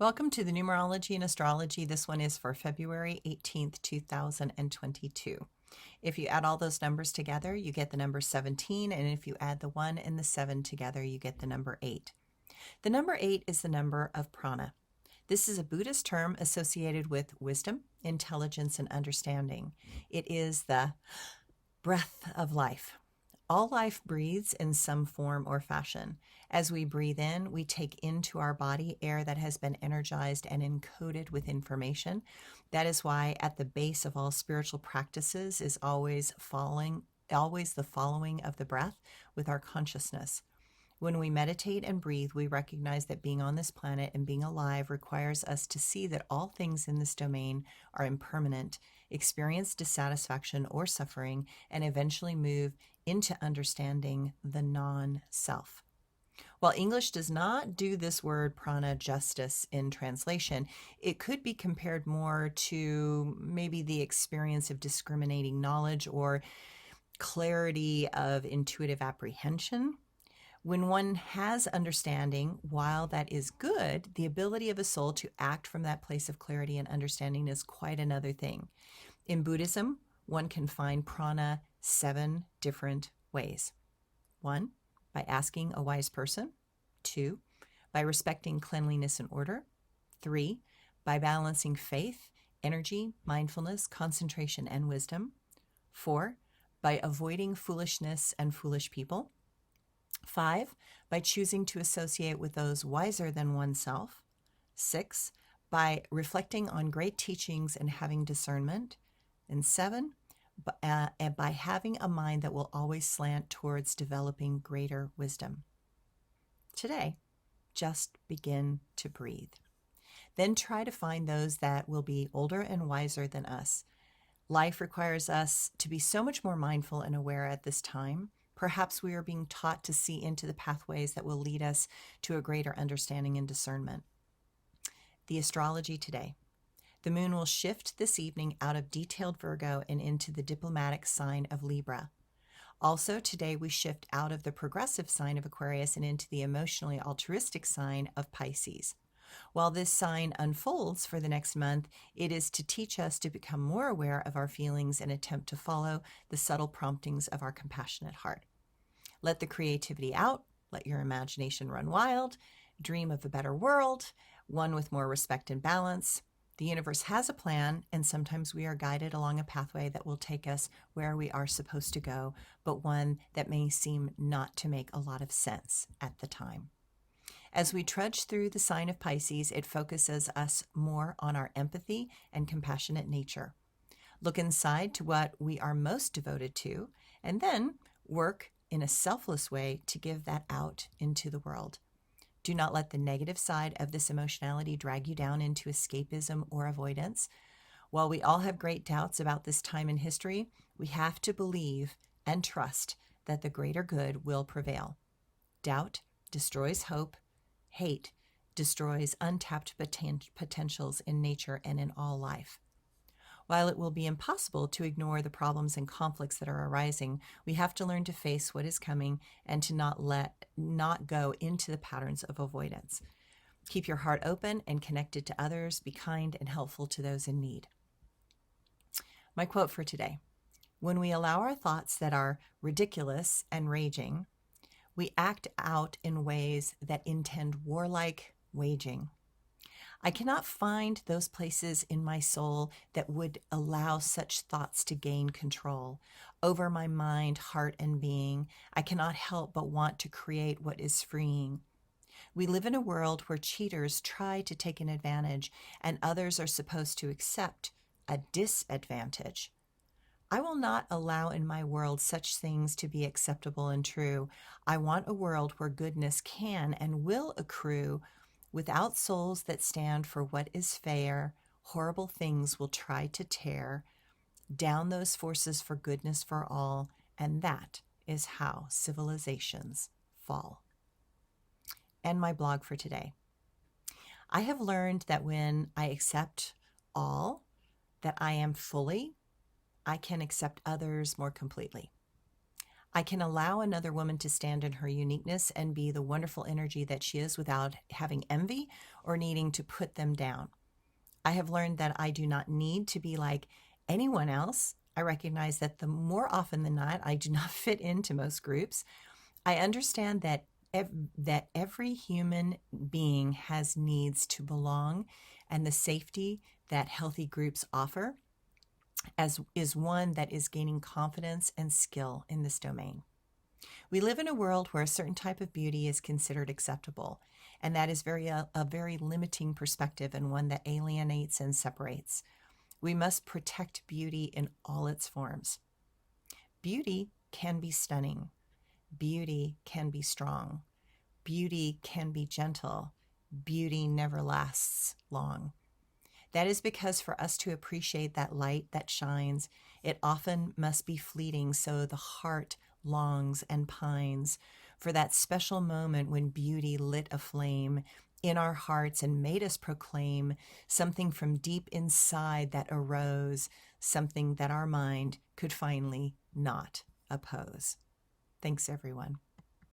Welcome to the Numerology and Astrology. This one is for February 18th, 2022. If you add all those numbers together, you get the number 17, and if you add the 1 and the 7 together, you get the number 8. The number 8 is the number of prana. This is a Buddhist term associated with wisdom, intelligence, and understanding. It is the breath of life. All life breathes in some form or fashion. As we breathe in, we take into our body air that has been energized and encoded with information. That is why at the base of all spiritual practices is always the following of the breath with our consciousness. When we meditate and breathe, we recognize that being on this planet and being alive requires us to see that all things in this domain are impermanent, experience dissatisfaction or suffering, and eventually move into understanding the non-self. While English does not do this word prana justice in translation, it could be compared more to maybe the experience of discriminating knowledge or clarity of intuitive apprehension. When one has understanding, while that is good, the ability of a soul to act from that place of clarity and understanding is quite another thing. In Buddhism, one can find prana 7 different ways. 1, by asking a wise person. 2, by respecting cleanliness and order. 3, by balancing faith, energy, mindfulness, concentration, and wisdom. 4, by avoiding foolishness and foolish people. 5, by choosing to associate with those wiser than oneself. 6, by reflecting on great teachings and having discernment. And 7, by having a mind that will always slant towards developing greater wisdom. Today, just begin to breathe. Then try to find those that will be older and wiser than us. Life requires us to be so much more mindful and aware at this time. Perhaps we are being taught to see into the pathways that will lead us to a greater understanding and discernment. The astrology today. The moon will shift this evening out of detailed Virgo and into the diplomatic sign of Libra. Also, today we shift out of the progressive sign of Aquarius and into the emotionally altruistic sign of Pisces. While this sign unfolds for the next month, it is to teach us to become more aware of our feelings and attempt to follow the subtle promptings of our compassionate heart. Let the creativity out, let your imagination run wild, dream of a better world, one with more respect and balance. The universe has a plan, and sometimes we are guided along a pathway that will take us where we are supposed to go, but one that may seem not to make a lot of sense at the time. As we trudge through the sign of Pisces, it focuses us more on our empathy and compassionate nature. Look inside to what we are most devoted to, and then work in a selfless way to give that out into the world. Do not let the negative side of this emotionality drag you down into escapism or avoidance. While we all have great doubts about this time in history, we have to believe and trust that the greater good will prevail. Doubt destroys hope. Hate destroys untapped potentials in nature and in all life. While it will be impossible to ignore the problems and conflicts that are arising, we have to learn to face what is coming and to not go into the patterns of avoidance. Keep your heart open and connected to others. Be kind and helpful to those in need. My quote for today: when we allow our thoughts that are ridiculous and raging, we act out in ways that intend warlike waging. I cannot find those places in my soul that would allow such thoughts to gain control over my mind, heart, and being. I cannot help but want to create what is freeing. We live in a world where cheaters try to take an advantage and others are supposed to accept a disadvantage. I will not allow in my world such things to be acceptable and true. I want a world where goodness can and will accrue. Without souls that stand for what is fair, horrible things will try to tear down those forces for goodness for all, and that is how civilizations fall. And my blog for today. I have learned that when I accept all that I am fully, I can accept others more completely. I can allow another woman to stand in her uniqueness and be the wonderful energy that she is without having envy or needing to put them down. I have learned that I do not need to be like anyone else. I recognize that the more often than not, I do not fit into most groups. I understand that that every human being has needs to belong, and the safety that healthy groups offer as is one that is gaining confidence and skill in this domain. We live in a world where a certain type of beauty is considered acceptable, and that is a very limiting perspective and one that alienates and separates. We must protect beauty in all its forms. Beauty can be stunning. Beauty can be strong. Beauty can be gentle. Beauty never lasts long. That is because for us to appreciate that light that shines, it often must be fleeting, so the heart longs and pines for that special moment when beauty lit a flame in our hearts and made us proclaim something from deep inside that arose, something that our mind could finally not oppose. Thanks, everyone.